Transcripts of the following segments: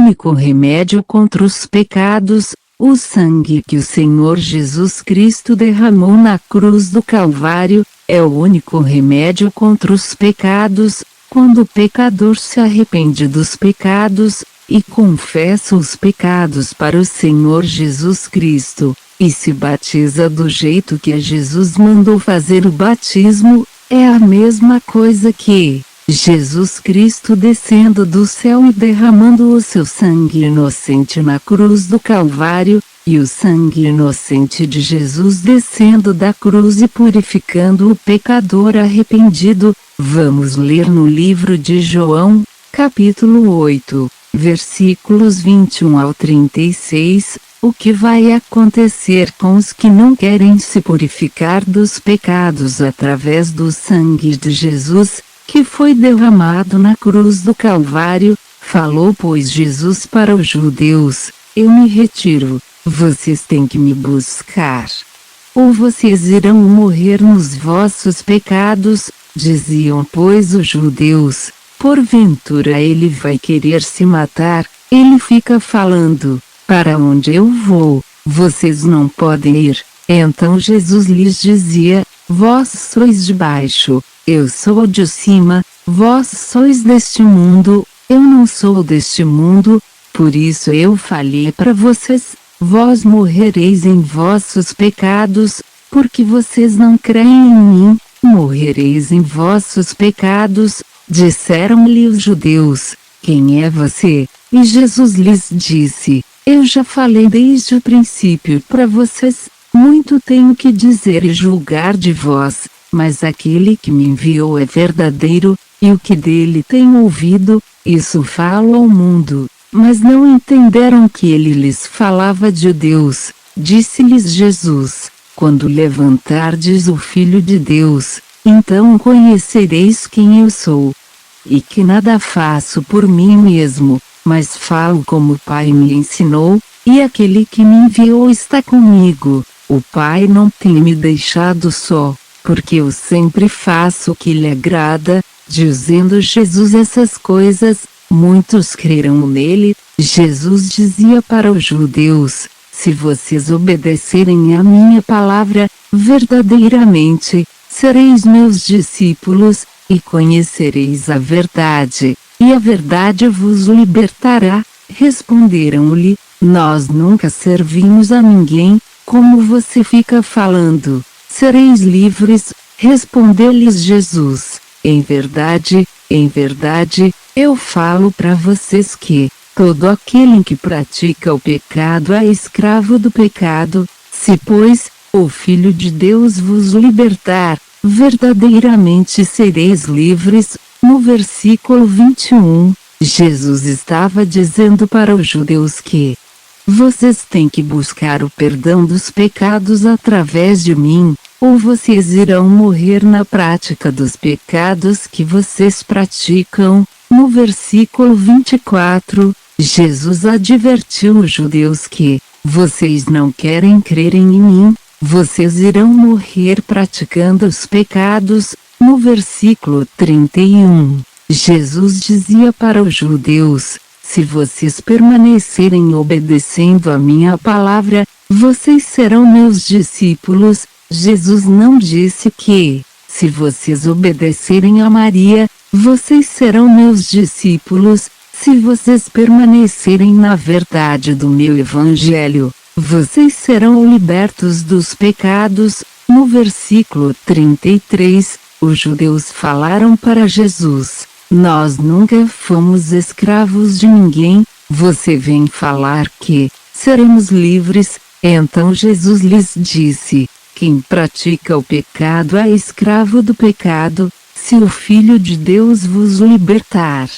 único remédio contra os pecados. O sangue que o Senhor Jesus Cristo derramou na cruz do Calvário é o único remédio contra os pecados. Quando o pecador se arrepende dos pecados e confessa os pecados para o Senhor Jesus Cristo, e se batiza do jeito que Jesus mandou fazer o batismo, é a mesma coisa que Jesus Cristo descendo do céu e derramando o seu sangue inocente na cruz do Calvário, e o sangue inocente de Jesus descendo da cruz e purificando o pecador arrependido. Vamos ler no livro de João, capítulo 8, versículos 21 ao 36, o que vai acontecer com os que não querem se purificar dos pecados através do sangue de Jesus, que foi derramado na cruz do Calvário. Falou, pois, Jesus para os judeus: eu me retiro, vocês têm que me buscar, ou vocês irão morrer nos vossos pecados. Diziam, pois, os judeus: porventura ele vai querer se matar? Ele fica falando: para onde eu vou, vocês não podem ir. Então Jesus lhes dizia: vós sois de baixo, eu sou de cima. Vós sois deste mundo, eu não sou deste mundo. Por isso eu falei para vocês: vós morrereis em vossos pecados, porque vocês não creem em mim. Morrereis em vossos pecados. Disseram-lhe os judeus: quem é você? E Jesus lhes disse: eu já falei desde o princípio para vocês. Muito tenho que dizer e julgar de vós, mas aquele que me enviou é verdadeiro, e o que dele tenho ouvido, isso falo ao mundo. Mas não entenderam que ele lhes falava de Deus. Disse-lhes Jesus: quando levantardes o Filho de Deus, então conhecereis quem eu sou, e que nada faço por mim mesmo, mas falo como o Pai me ensinou, e aquele que me enviou está comigo. O Pai não tem me deixado só, porque eu sempre faço o que lhe agrada. Dizendo Jesus essas coisas, muitos creram nele. Jesus dizia para os judeus: se vocês obedecerem à minha palavra, verdadeiramente sereis meus discípulos, e conhecereis a verdade, e a verdade vos libertará. Responderam-lhe: nós nunca servimos a ninguém, como você fica falando? Sereis livres. Respondeu-lhes Jesus: em verdade, eu falo para vocês que todo aquele que pratica o pecado é escravo do pecado. Se, pois, o Filho de Deus vos libertar, verdadeiramente sereis livres. No versículo 21, Jesus estava dizendo para os judeus que vocês têm que buscar o perdão dos pecados através de mim, ou vocês irão morrer na prática dos pecados que vocês praticam. No versículo 24, Jesus advertiu os judeus que vocês não querem crer em mim, vocês irão morrer praticando os pecados. No versículo 31, Jesus dizia para os judeus: se vocês permanecerem obedecendo a minha palavra, vocês serão meus discípulos. Jesus não disse que, se vocês obedecerem a Maria, vocês serão meus discípulos. Se vocês permanecerem na verdade do meu evangelho, vocês serão libertos dos pecados. No versículo 33, os judeus falaram para Jesus: nós nunca fomos escravos de ninguém, você vem falar que seremos livres. Então Jesus lhes disse: quem pratica o pecado é escravo do pecado. Se o Filho de Deus vos libertar,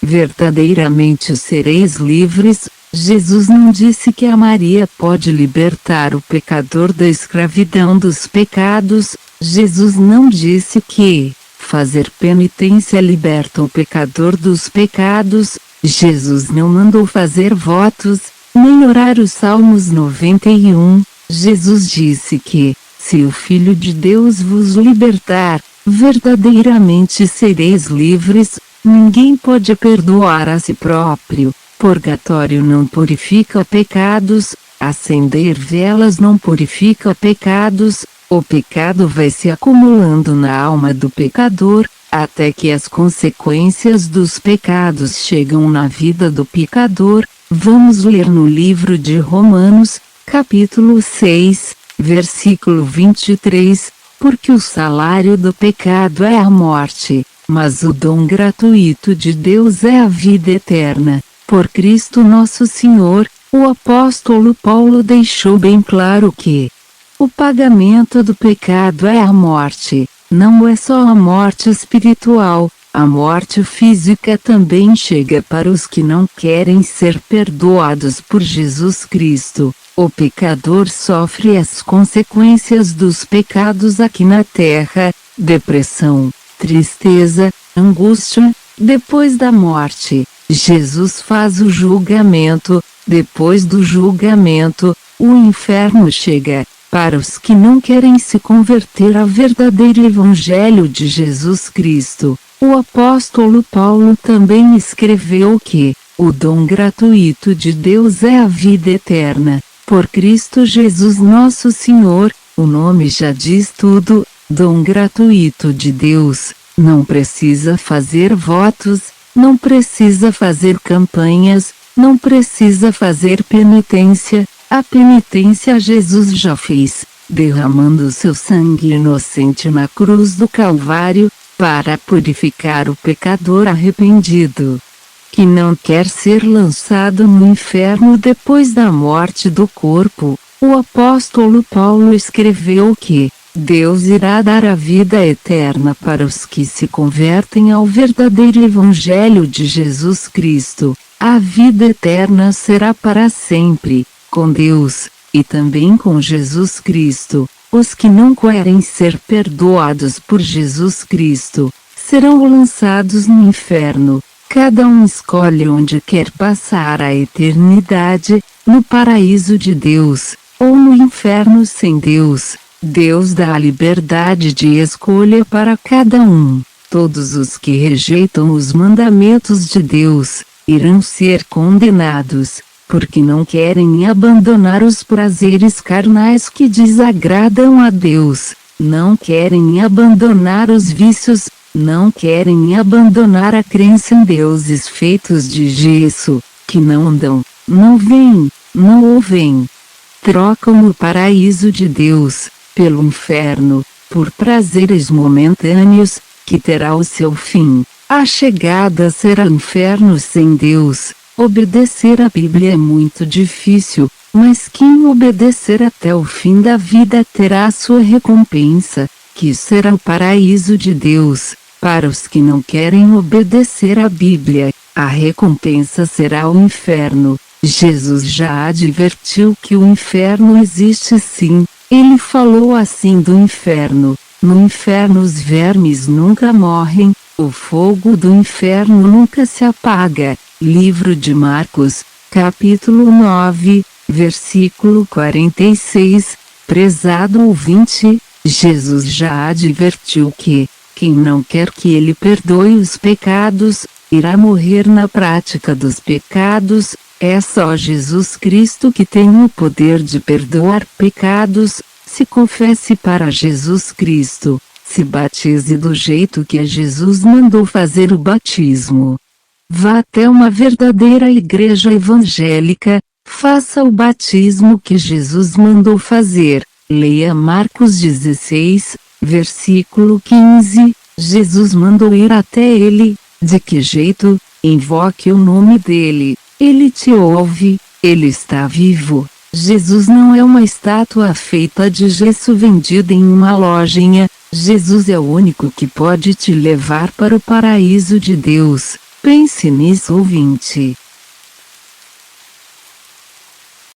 verdadeiramente sereis livres. Jesus não disse que a Maria pode libertar o pecador da escravidão dos pecados. Jesus não disse que fazer penitência liberta o pecador dos pecados. Jesus não mandou fazer votos, nem orar os Salmos 91. Jesus disse que, se o Filho de Deus vos libertar, verdadeiramente sereis livres. Ninguém pode perdoar a si próprio, Purgatório não purifica pecados, acender velas não purifica pecados, o pecado vai se acumulando na alma do pecador, até que as consequências dos pecados chegam na vida do pecador. Vamos ler no livro de Romanos, capítulo 6, versículo 23, porque o salário do pecado é a morte, mas o dom gratuito de Deus é a vida eterna, por Cristo nosso Senhor. O apóstolo Paulo deixou bem claro que o pagamento do pecado é a morte. Não é só a morte espiritual, a morte física também chega para os que não querem ser perdoados por Jesus Cristo. O pecador sofre as consequências dos pecados aqui na terra: depressão, tristeza, angústia. Depois da morte, Jesus faz o julgamento. Depois do julgamento, o inferno chega. Para os que não querem se converter ao verdadeiro Evangelho de Jesus Cristo, o apóstolo Paulo também escreveu que o dom gratuito de Deus é a vida eterna, por Cristo Jesus nosso Senhor. O nome já diz tudo, dom gratuito de Deus. Não precisa fazer votos, não precisa fazer campanhas, não precisa fazer penitência. A penitência Jesus já fez, derramando seu sangue inocente na cruz do Calvário, para purificar o pecador arrependido, que não quer ser lançado no inferno depois da morte do corpo. O apóstolo Paulo escreveu que Deus irá dar a vida eterna para os que se convertem ao verdadeiro Evangelho de Jesus Cristo. A vida eterna será para sempre com Deus, e também com Jesus Cristo. Os que não querem ser perdoados por Jesus Cristo, serão lançados no inferno. Cada um escolhe onde quer passar a eternidade, no paraíso de Deus, ou no inferno sem Deus. Deus dá a liberdade de escolha para cada um. Todos os que rejeitam os mandamentos de Deus, irão ser condenados, porque não querem abandonar os prazeres carnais que desagradam a Deus, não querem abandonar os vícios, não querem abandonar a crença em deuses feitos de gesso, que não andam, não veem, não ouvem. Trocam o paraíso de Deus, pelo inferno, por prazeres momentâneos, que terá o seu fim. A chegada será inferno sem Deus. Obedecer a Bíblia é muito difícil, mas quem obedecer até o fim da vida terá a sua recompensa, que será o paraíso de Deus. Para os que não querem obedecer a Bíblia, a recompensa será o inferno. Jesus já advertiu que o inferno existe sim. Ele falou assim do inferno: no inferno os vermes nunca morrem, o fogo do inferno nunca se apaga. Livro de Marcos, capítulo 9, versículo 46. Prezado ouvinte, Jesus já advertiu que quem não quer que ele perdoe os pecados, irá morrer na prática dos pecados. É só Jesus Cristo que tem o poder de perdoar pecados. Se confesse para Jesus Cristo, se batize do jeito que Jesus mandou fazer o batismo. Vá até uma verdadeira igreja evangélica, faça o batismo que Jesus mandou fazer. Leia Marcos 16, versículo 15. Jesus mandou ir até ele. De que jeito? Invoque o nome dele. Ele te ouve, ele está vivo. Jesus não é uma estátua feita de gesso vendida em uma lojinha. Jesus é o único que pode te levar para o paraíso de Deus. Pense nisso, ouvinte.